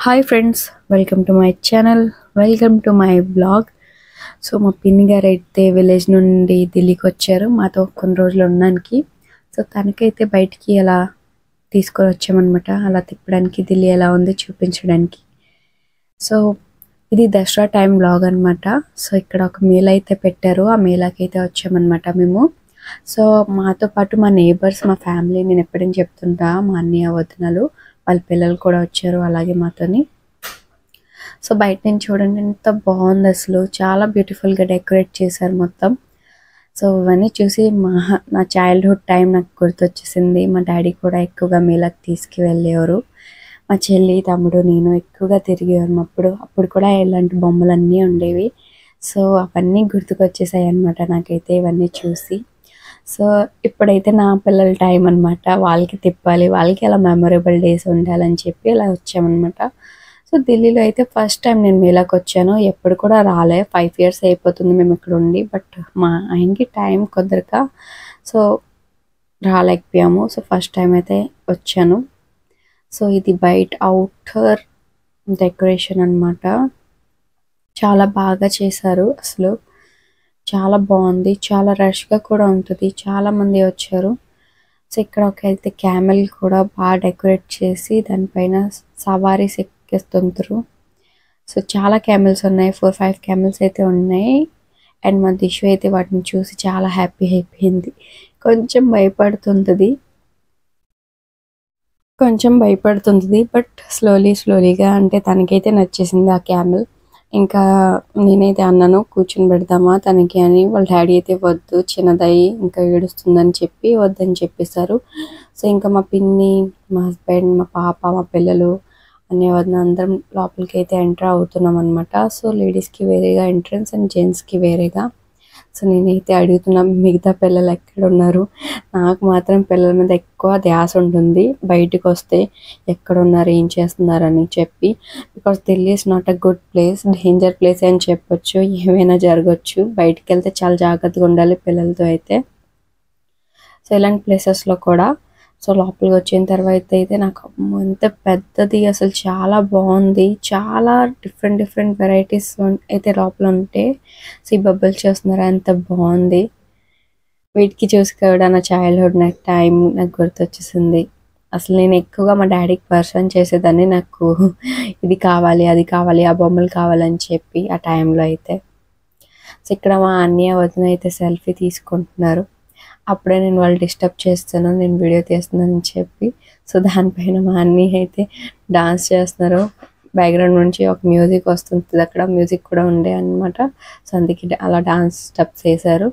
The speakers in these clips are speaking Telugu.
Hi friends, welcome to my channel, welcome to my blog. So మా పిన్ని గారు అయితే విలేజ్ నుండి ఢిల్లీకి వచ్చారు మాతో కొన్ని రోజులు ఉండడానికి. సో తనకైతే బయటికి అలా తీసుకొని వచ్చామన్నమాట, అలా తిప్పడానికి, ఢిల్లీ ఎలా ఉంది చూపించడానికి. సో ఇది దసరా టైం బ్లాగ్ అనమాట. సో ఇక్కడ ఒక మేళ అయితే పెట్టారు, ఆ మేళాకి అయితే వచ్చామన్నమాట మేము. సో మాతో పాటు మా నేబర్స్, మా ఫ్యామిలీ, నేను ఎప్పుడైనా చెప్తుంటా, మా అన్నయ్య వదినలు వాళ్ళ పిల్లలు కూడా వచ్చారు అలాగే మాతోని. సో బయట నుంచి చూడండి ఎంత బాగుంది, అసలు చాలా బ్యూటిఫుల్గా డెకరేట్ చేశారు మొత్తం. సో ఇవన్నీ చూసి నా చైల్డ్హుడ్ టైం నాకు గుర్తొచ్చేసింది. మా డాడీ కూడా ఎక్కువగా మేళకి తీసుకువెళ్ళేవారు, మా చెల్లి, తమ్ముడు, నేను ఎక్కువగా తిరిగేవారు అప్పుడు కూడా ఇలాంటి బొమ్మలన్నీ ఉండేవి. సో అవన్నీ గుర్తుకొచ్చేసాయి అన్నమాట నాకైతే ఇవన్నీ చూసి. సో ఇప్పుడైతే నా పిల్లల టైం అనమాట, వాళ్ళకి తిప్పాలి, వాళ్ళకి అలా మెమొరబుల్ డేస్ ఉండాలని చెప్పి అలా వచ్చామన్నమాట. సో ఢిల్లీలో అయితే ఫస్ట్ టైం నేను మేళాకి వచ్చాను, ఎప్పుడు కూడా రాలే. 5 years అయిపోతుంది మేము ఇక్కడ ఉండి, బట్ మా ఆయనకి టైం కుదరక సో రాలేకపోయాము. సో ఫస్ట్ టైం అయితే వచ్చాను. సో ఇది బయట అవుటర్ డెకరేషన్ అనమాట, చాలా బాగా చేశారు, అసలు చాలా బాగుంది. చాలా రష్గా కూడా ఉంటుంది, చాలా మంది వచ్చారు. సో ఇక్కడ అయితే క్యామెల్ కూడా బాగా డెకరేట్ చేసి దానిపైన సవారీస్ ఎక్కిస్తుంటారు. సో చాలా క్యామెల్స్ ఉన్నాయి, 4-5 క్యామెల్స్ అయితే ఉన్నాయి. అండ్ మా దిశు అయితే వాటిని చూసి చాలా హ్యాపీ అయిపోయింది. కొంచెం భయపడుతుంది బట్ స్లోలీగా అంటే తనకైతే నచ్చేసింది ఆ క్యామెల్. ఇంకా నేనైతే అన్నాను కూర్చుని పెడదామా తనకి అని. వాళ్ళ డాడీ అయితే వద్దు, చిన్నదయ్యి ఇంకా ఏడుస్తుందని చెప్పి వద్దని చెప్పేశారు. సో ఇంకా మా పిన్ని, మా హస్బెండ్, మా పాప, మా పిల్లలు అనే వద్ద అందరం లోపలికి అయితే ఎంటర్ అవుతున్నాం అనమాట. సో లేడీస్కి వేరేగా ఎంట్రన్స్ అండ్ జెంట్స్కి వేరేగా. సో నేనైతే అడుగుతున్నా మిగతా పిల్లలు ఎక్కడ ఉన్నారు, నాకు మాత్రం పిల్లల మీద ఎక్కువ ధ్యాస ఉంటుంది బయటకు వస్తే, ఎక్కడ ఉన్నారు, ఏం చేస్తున్నారు అని చెప్పి. Because Delhi is not a good place, danger place అని చెప్పొచ్చు, ఏమైనా జరగచ్చు. బయటికి వెళ్తే చాలా జాగ్రత్తగా ఉండాలి పిల్లలతో అయితే. సో ఇలాంటి ప్లేసెస్లో కూడా. సో లోపలికి వచ్చిన తర్వాత అయితే నాకు ఎంత పెద్దది, అసలు చాలా బాగుంది. చాలా డిఫరెంట్ వెరైటీస్ అయితే లోపల ఉంటే. సో ఈ బబ్బులు చేస్తున్నారు, ఎంత బాగుంది. వీటికి చూసి కూడా నా చైల్డ్హుడ్ నాకు టైం నాకు గుర్తొచ్చేసింది. అసలు నేను ఎక్కువగా మా డాడీకి పర్సన్ చేసేదాన్ని, నాకు ఇది కావాలి, అది కావాలి, ఆ బొమ్మలు కావాలని చెప్పి ఆ టైంలో అయితే. సో ఇక్కడ మా అన్నయ్య వదిన అయితే సెల్ఫీ తీసుకుంటున్నారు. అప్పుడే నేను వాళ్ళు డిస్టర్బ్ చేస్తున్నాను, నేను వీడియో తీస్తున్నాను అని చెప్పి. సో దానిపైన మా అన్నయ్య అయితే డాన్స్ చేస్తున్నారు. బ్యాక్గ్రౌండ్ నుంచి ఒక మ్యూజిక్ వస్తుంది, అక్కడ మ్యూజిక్ కూడా ఉండే అనమాట. సో అందుకే అలా డాన్స్ స్టెప్స్ వేశారు,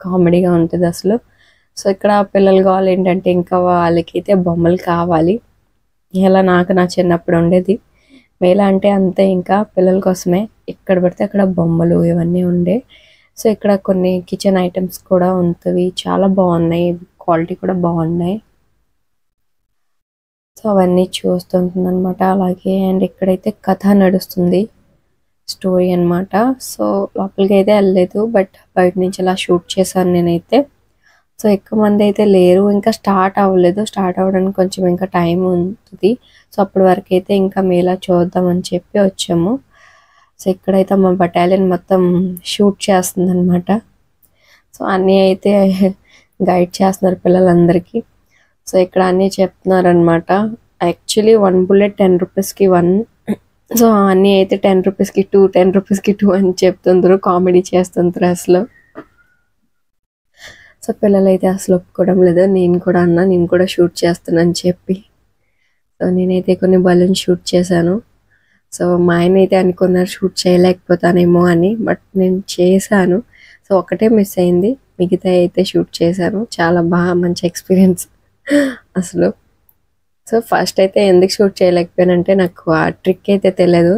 కామెడీగా ఉంటుంది అసలు. సో ఇక్కడ పిల్లలు కావాలి ఏంటంటే ఇంకా వాళ్ళకి అయితే బొమ్మలు కావాలి. ఇలా నాకు నా చిన్నప్పుడు ఉండేది మేళ అంటే అంతే, ఇంకా పిల్లల కోసమే ఎక్కడ పడితే అక్కడ బొమ్మలు ఇవన్నీ ఉండే. సో ఇక్కడ కొన్ని కిచెన్ ఐటమ్స్ కూడా ఉంటుంది, చాలా బాగున్నాయి, క్వాలిటీ కూడా బాగున్నాయి. సో అవన్నీ చూస్తుంటుంది అనమాట. అలాగే అండ్ ఇక్కడైతే కథ నడుస్తుంది, స్టోరీ అనమాట. సో లోపలికి అయితే వెళ్ళలేదు, బట్ బయట నుంచి అలా షూట్ చేశాను నేనైతే. సో ఎక్కువ మంది అయితే లేరు, ఇంకా స్టార్ట్ అవ్వలేదు. స్టార్ట్ అవ్వడానికి కొంచెం ఇంకా టైం ఉంటుంది. సో అప్పటి వరకు అయితే ఇంకా మేళా చూద్దామని చెప్పి వచ్చాము. సో ఇక్కడైతే మా బటాలియన్ మొత్తం షూట్ చేస్తుంది అనమాట. సో అన్నీ అయితే గైడ్ చేస్తున్నారు పిల్లలందరికీ. సో ఇక్కడ అన్నీ చెప్తున్నారు అనమాట. Actually 1 bullet 10 rupeesకి 1. సో అన్నీ అయితే 10 rupeesకి 2, 10 rupeesకి 2 అని చెప్తుంటారు, కామెడీ చేస్తుంటారు అసలు. సో పిల్లలు అయితే అసలు ఒప్పుకోవడం లేదు. నేను కూడా అన్నా, నేను కూడా షూట్ చేస్తానని చెప్పి. సో నేనైతే కొన్ని బలూన్ షూట్ చేశాను. సో మా ఆయన అయితే అనుకున్నారు షూట్ చేయలేకపోతానేమో అని, బట్ నేను చేశాను. సో ఒకటే మిస్ అయింది, మిగతా అయితే షూట్ చేశాను. చాలా బాగా మంచి ఎక్స్పీరియన్స్ అసలు. సో ఫస్ట్ అయితే ఎందుకు షూట్ చేయలేకపోయానంటే నాకు ఆ ట్రిక్ అయితే తెలియదు.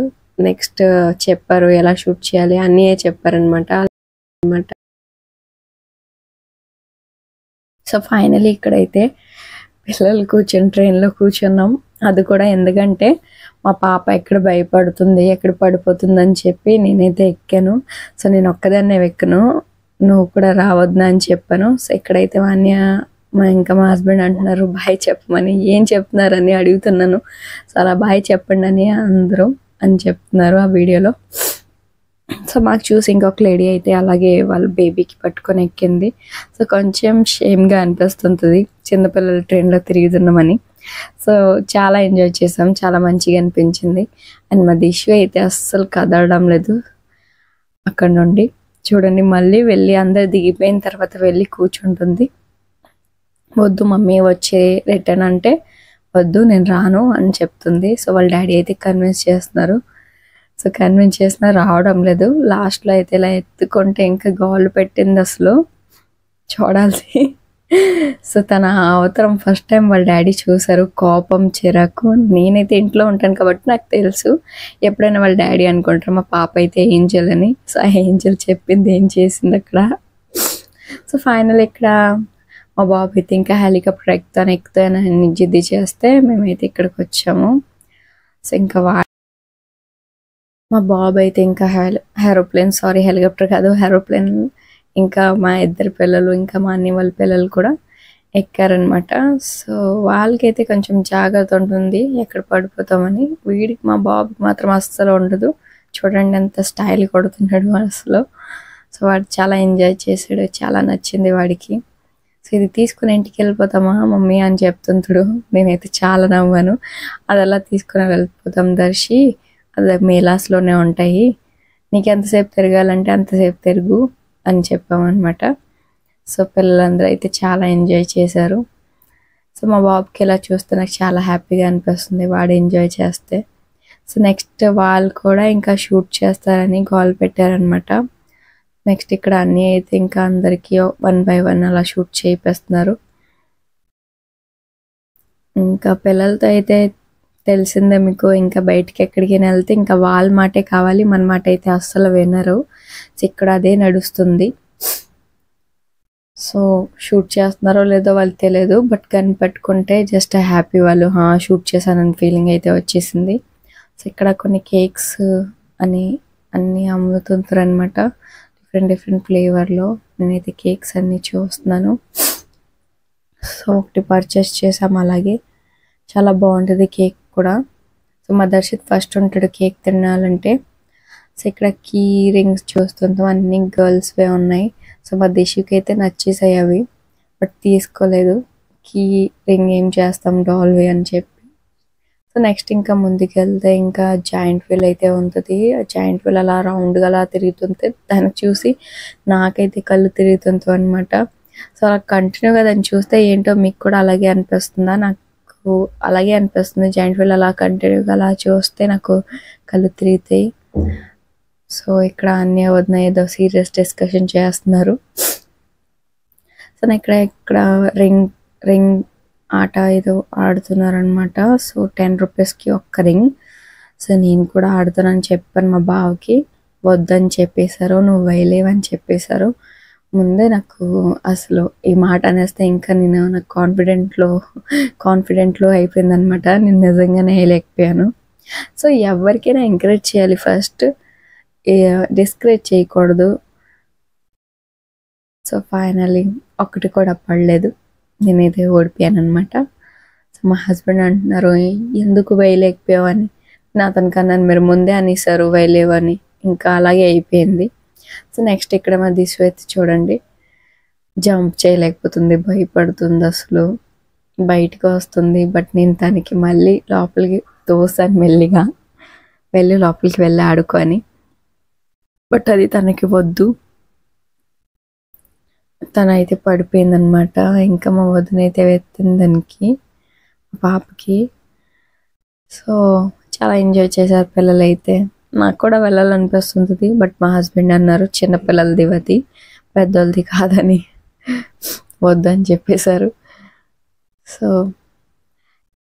నెక్స్ట్ చెప్పారు ఎలా షూట్ చేయాలి అన్నీ చెప్పారనమాట. సో ఫైనలీ ఇక్కడైతే పిల్లలు కూర్చొని ట్రైన్లో కూర్చున్నాం. అది కూడా ఎందుకంటే మా పాప ఎక్కడ భయపడుతుంది, ఎక్కడ పడిపోతుంది అని చెప్పి నేనైతే ఎక్కాను. సో నేను ఒక్కదాన్నే ఎక్కను, నువ్వు కూడా రావద్దా అని చెప్పాను. సో ఇక్కడైతే మా హస్బెండ్ అంటున్నారు బాయ్ చెప్పమని. ఏం చెప్తున్నారని అడుగుతున్నాను. సో అలా బాయ్ చెప్పండి అని అందరూ అని చెప్తున్నారు ఆ వీడియోలో. సో మాకు చూసి ఇంకొక లేడీ అయితే అలాగే వాళ్ళ బేబీకి పట్టుకొని ఎక్కింది. సో కొంచెం షేమ్గా అనిపిస్తుంటుంది చిన్నపిల్లల ట్రైన్లో తిరుగుతున్నామని. సో చాలా ఎంజాయ్ చేసాం, చాలా మంచిగా అనిపించింది. అండ్ మా దిశు అయితే అస్సలు కదలడం లేదు అక్కడ నుండి. చూడండి, మళ్ళీ వెళ్ళి అందరు దిగిపోయిన తర్వాత వెళ్ళి కూర్చుంటుంది. వద్దు మమ్మీ వచ్చే రిటర్న్ అంటే వద్దు నేను రాను అని చెప్తుంది. సో వాళ్ళ డాడీ అయితే కన్విన్స్ చేస్తున్నారు. సో కన్విన్స్ చేసినా రావడం లేదు. లాస్ట్లో అయితే ఇలా ఎత్తుకుంటే ఇంకా గోళ్ళు పెట్టింది అసలు చూడాల్సి. సో తన అవతారం ఫస్ట్ టైం వాళ్ళ డాడీ చూసారు. కోపం, చిరాకు. నేనైతే ఇంట్లో ఉంటాను కాబట్టి నాకు తెలుసు. ఎప్పుడైనా వాళ్ళ డాడీ అనుకుంటారు మా పాప అయితే ఏంజల్ అని. సో ఆ ఏంజల్ చెప్పింది ఏం చేసింది అక్కడ. సో ఫైనల్ ఇక్కడ మా బాబు అయితే ఇంకా హెలికాప్టర్ ఎక్కుతానని జిద్ది చేస్తే మేమైతే ఇక్కడికి వచ్చాము. సో ఇంకా మా బాబు అయితే ఇంకా హెలికాప్టర్ కాదు ఏరోప్లేన్. ఇంకా మా ఇద్దరు పిల్లలు ఇంకా మా అన్ని వాళ్ళ పిల్లలు కూడా ఎక్కారనమాట. సో వాళ్ళకైతే కొంచెం జాగ్రత్త ఉంటుంది ఎక్కడ పడిపోతామని. వీడికి మా బాబుకి మాత్రం అస్సలు ఉండదు. చూడండి ఎంత స్టైల్ కొడుతున్నాడు అసలు. సో వాడు చాలా ఎంజాయ్ చేశాడు, చాలా నచ్చింది వాడికి. సో ఇది తీసుకుని ఇంటికి వెళ్ళిపోతామా మమ్మీ అని చెప్తుంటాడు. నేనైతే చాలా నవ్వాను. అది అలా తీసుకుని వెళ్ళిపోతాం దర్శి, అది మేలాస్లోనే ఉంటాయి, నీకు ఎంతసేపు తిరగాలంటే అంతసేపు తిరుగు అని చెప్పామన్నమాట. సో పిల్లలందరూ అయితే చాలా ఎంజాయ్ చేశారు. సో మా బాబుకి ఇలా చూస్తే నాకు చాలా హ్యాపీగా అనిపిస్తుంది వాడు ఎంజాయ్ చేస్తే. సో నెక్స్ట్ వాళ్ళు కూడా ఇంకా షూట్ చేస్తారని కాల్ పెట్టారనమాట. నెక్స్ట్ ఇక్కడ అన్నీ అయితే ఇంకా అందరికీ 1 by 1 అలా షూట్ చేయిస్తున్నారు. ఇంకా పిల్లలతో అయితే తెలిసిందే మీకు, ఇంకా బయటికి ఎక్కడికైనా వెళ్తే ఇంకా వాళ్ళ మాటే కావాలి, మన మాట అయితే అస్సలు వినరు. సో ఇక్కడ అదే నడుస్తుంది. సో షూట్ చేస్తున్నారో లేదో వాళ్ళకి తెలియదు, బట్ గన్ పట్టుకుంటే జస్ట్ హ్యాపీ వాళ్ళు షూట్ చేశానని ఫీలింగ్ అయితే వచ్చేసింది. సో ఇక్కడ కొన్ని కేక్స్ అని అన్నీ అమ్ముతుంటారు అనమాట, డిఫరెంట్ ఫ్లేవర్లో. నేనైతే కేక్స్ అన్నీ చూస్తున్నాను. సో ఒకటి పర్చేస్ చేసాము, అలాగే చాలా బాగుంటుంది కేక్ కూడా. సో మా దర్శిత్ ఫస్ట్ ఉంటాడు కేక్ తినాలంటే. సో ఇక్కడ కీ రింగ్స్ చూస్తుంటాం, అన్ని గర్ల్స్వే ఉన్నాయి. సో మా దిశకి అయితే నచ్చేసాయి అవి, బట్ తీసుకోలేదు. కీ రింగ్ ఏం చేస్తాం డాల్వే అని చెప్పి. సో నెక్స్ట్ ఇంకా ముందుకు వెళ్తే ఇంకా జాయింట్ వీల్ అయితే ఉంటుంది. ఆ జాయింట్ వీల్ అలా రౌండ్గా అలా తిరుగుతుంటే దాన్ని చూసి నాకైతే కళ్ళు తిరుగుతుంది అనమాట. సో అలా కంటిన్యూగా దాన్ని చూస్తే ఏంటో మీకు కూడా అలాగే అనిపిస్తుందా? నాకు అలాగే అనిపిస్తుంది. జాయింట్ వీల్ అలా కంటిన్యూగా అలా చూస్తే నాకు కళ్ళు తిరుగుతాయి. సో ఇక్కడ అన్నీ వదిన ఏదో సీరియస్ డిస్కషన్ చేస్తున్నారు. సో ఇక్కడ రింగ్ ఆట ఏదో ఆడుతున్నారు అనమాట. సో 10 రూపీస్కి ఒక్క రింగ్. సో నేను కూడా ఆడుతానని చెప్పాను మా బావకి, వద్దని చెప్పేశారు, నువ్వు వేయలేవని చెప్పేశారు. ముందే నాకు అసలు ఈ మాట అనేస్తే ఇంకా నాకు కాన్ఫిడెంట్లో అయిపోయిందనమాట. నేను నిజంగానే వేయలేకపోయాను. సో ఎవరికైనా ఎంకరేజ్ చేయాలి ఫస్ట్, డిస్కరేజ్ చేయకూడదు. సో ఫైనల్లీ ఒకటి కూడా పడలేదు, నేనైతే ఓడిపోయాను అనమాట. సో మా హస్బెండ్ అంటున్నారు ఎందుకు వేయలేకపోయావు అని. నా అతనికన్నా మీరు ముందే అనేసారు వేయలేవని, ఇంకా అలాగే అయిపోయింది. సో నెక్స్ట్ ఇక్కడ మా దిశ అయితే చూడండి, జంప్ చేయలేకపోతుంది, భయపడుతుంది, అసలు బయటకు వస్తుంది. బట్ నేను తనకి మళ్ళీ లోపలికి తోసాను మెల్లిగా, లోపలికి వెళ్ళి ఆడుకొని. బట్ అది తనకి వద్దు, తనైతే పడిపోయిందనమాట. ఇంకా మా వదినైతే ఎత్తింది దానికి, పాపకి. సో చాలా ఎంజాయ్ చేశారు పిల్లలైతే. నాకు కూడా వెళ్ళాలనిపిస్తుంది, బట్ మా హస్బెండ్ అన్నారు చిన్నపిల్లలది అది, పెద్దోళ్ళది కాదని, వద్దని చెప్పేశారు. సో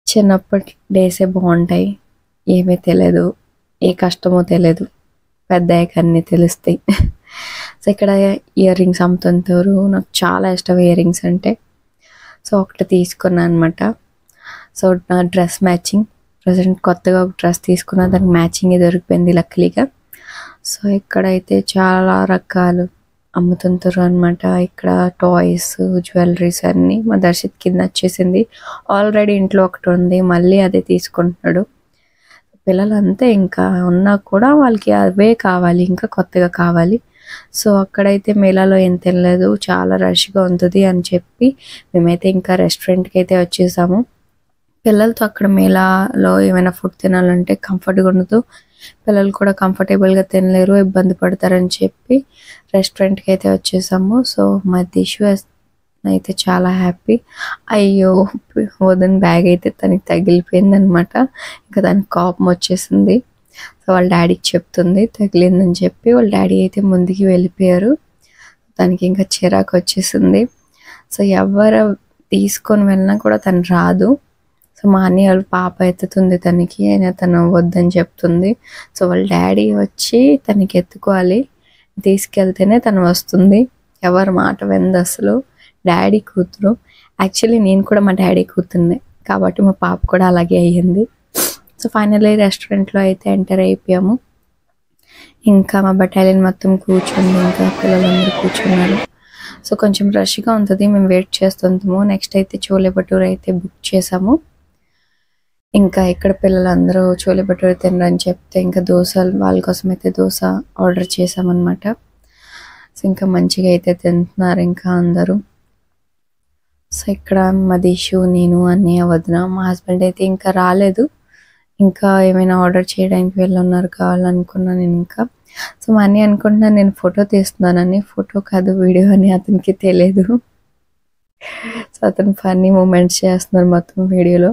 చిన్నప్పటి డేసే బాగుంటాయి, ఏమీ తెలియదు, ఏ కష్టమో తెలియదు, పెద్దయ్యాక అన్నీ తెలుస్తాయి. సో ఇక్కడ ఇయర్ రింగ్స్ అమ్ముతుంటారు, నాకు చాలా ఇష్టం ఇయర్ రింగ్స్ అంటే. సో ఒకటి తీసుకున్నాను అనమాట. సో నా డ్రెస్ మ్యాచింగ్, ప్రజెంట్ కొత్తగా ఒక డ్రెస్ తీసుకున్నా, దానికి మ్యాచింగ్ దొరికిపోయింది లక్కీగా. సో ఇక్కడైతే చాలా రకాలు అమ్ముతుంటారు అనమాట. ఇక్కడ టాయ్స్, జ్యువెలరీస్ అన్నీ. మా దర్శిత్ కింద వచ్చేసింది. ఆల్రెడీ ఇంట్లో ఒకటి ఉంది, మళ్ళీ అదే తీసుకుంటున్నాడు. పిల్లలంతే ఇంకా ఉన్నా కూడా వాళ్ళకి అవే కావాలి, ఇంకా కొత్తగా కావాలి. సో అక్కడైతే మేళాలో ఏం తినలేదు, చాలా రష్గా ఉంటుంది అని చెప్పి మేమైతే ఇంకా రెస్టారెంట్కి అయితే వచ్చేసాము. పిల్లలతో అక్కడ మేళాలో ఏమైనా ఫుడ్ తినాలంటే కంఫర్ట్గా ఉండదు, పిల్లలు కూడా కంఫర్టబుల్గా తినలేరు, ఇబ్బంది పడతారని చెప్పి రెస్టారెంట్కి అయితే వచ్చేసాము. సో మా దిషు అయితే చాలా హ్యాపీ. అయ్యో వదిన బ్యాగ్ అయితే తనకి తగిలిపోయింది అనమాట. ఇంకా దానికి కోపం వచ్చేసింది. సో వాళ్ళ డాడీకి చెప్తుంది తగిలిందని చెప్పి. వాళ్ళ డాడీ అయితే ముందుకి వెళ్ళిపోయారు. తనకి ఇంకా చిరాకు వచ్చేసింది. సో ఎవరు తీసుకొని వెళ్ళినా కూడా తను రాదు. సో మా అన్నయ్య వాళ్ళ పాప ఎత్తుతుంది తనకి, అయినా తను వద్దని చెప్తుంది. సో వాళ్ళ డాడీ వచ్చి తనకి ఎత్తుకోవాలి, తీసుకెళ్తేనే తను వస్తుంది. ఎవరి మాట విందు అసలు. డాడీ కూతురు, యాక్చువల్లీ నేను కూడా మా డాడీ కూతుర్నే కాబట్టి మా పాప కూడా అలాగే అయ్యింది. సో ఫైనల్లీ రెస్టారెంట్లో అయితే ఎంటర్ అయిపోయాము. ఇంకా మా బటాలియన్ మొత్తం కూర్చుంది, ఇంకా పిల్లలందరూ కూర్చున్నారు. సో కొంచెం రష్గా ఉంటుంది, మేము వెయిట్ చేస్తుంటాము. నెక్స్ట్ అయితే చోలే భటూరే అయితే బుక్ చేసాము. ఇంకా ఇక్కడ పిల్లలందరూ చోలే భటూరే తినరని చెప్తే ఇంకా దోశలు వాళ్ళ కోసం అయితే దోశ ఆర్డర్ చేసామన్నమాట. సో ఇంకా మంచిగా అయితే తింటున్నారు ఇంకా అందరూ. సో ఇక్కడ మా దిషు, నేను, అన్నయ్య, వదిన, మా హస్బెండ్ అయితే ఇంకా రాలేదు. ఇంకా ఏమైనా ఆర్డర్ చేయడానికి వెళ్ళున్నారు కావాలనుకున్నాను నేను ఇంకా. సో మా అన్నయ్య అనుకుంటున్నాను నేను ఫోటో తీస్తున్నానని, ఫోటో కాదు వీడియో అని అతనికి తెలియదు. సో అతను ఫన్నీ మూమెంట్స్ చేస్తున్నారు మొత్తం వీడియోలో.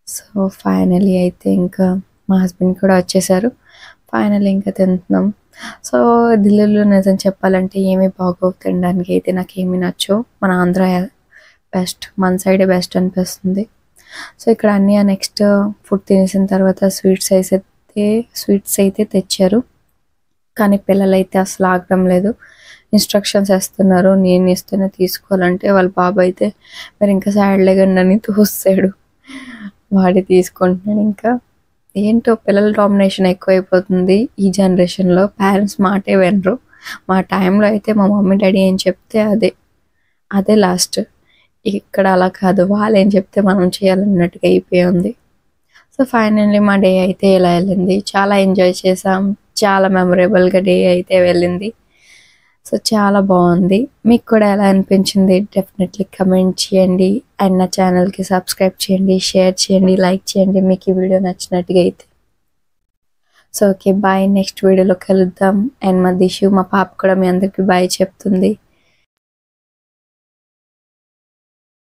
సో ఫైనలీ అయితే ఇంకా మా హస్బెండ్ కూడా వచ్చేసారు. ఫైనలీ ఇంకా తింటున్నాం. సో ఢిల్లీలో నిజం చెప్పాలంటే ఏమీ బాగోవు తినడానికి అయితే, నాకు ఏమీ నచ్చవు. మన ఆంధ్ర బెస్ట్, మన సైడే బెస్ట్ అనిపిస్తుంది. సో ఇక్కడ అన్నీ నెక్స్ట్ ఫుడ్ తినేసిన తర్వాత స్వీట్స్ అయితే తెచ్చారు. కానీ పిల్లలైతే అసలు ఆగడం లేదు, ఇన్స్ట్రక్షన్స్ వేస్తున్నారు. నేను ఇస్తేనే తీసుకోవాలంటే వాళ్ళ బాబు అయితే మరి ఇంకా సైడ్ లేకండి అని తోస్తాడు, వాడి తీసుకుంటున్నాడు. ఇంకా ఏంటో పిల్లల డామినేషన్ ఎక్కువైపోతుంది ఈ జనరేషన్లో. పేరెంట్స్ మాటే వినరు. మా టైంలో అయితే మా మమ్మీ డాడీ ఏం చెప్తే అదే లాస్ట్. ఇక్కడ అలా కాదు, వాళ్ళు ఏం చెప్తే మనం చేయాలన్నట్టుగా అయిపోయింది. సో ఫైనల్లీ మా డే అయితే ఇలా వెళ్ళింది. చాలా ఎంజాయ్ చేసాం, చాలా మెమొరబుల్గా డే అయితే వెళ్ళింది. సో చాలా బాగుంది. మీకు కూడా ఎలా అనిపించింది డెఫినెట్లీ కమెంట్ చేయండి. అండ్ నా ఛానల్కి సబ్స్క్రైబ్ చేయండి, షేర్ చేయండి, లైక్ చేయండి మీకు ఈ వీడియో నచ్చినట్టుగా అయితే. సో ఓకే బాయ్, నెక్స్ట్ వీడియోలో కలుద్దాం. అండ్ మా దిషు, మా పాప కూడా మీ అందరికీ బాయ్ చెప్తుంది.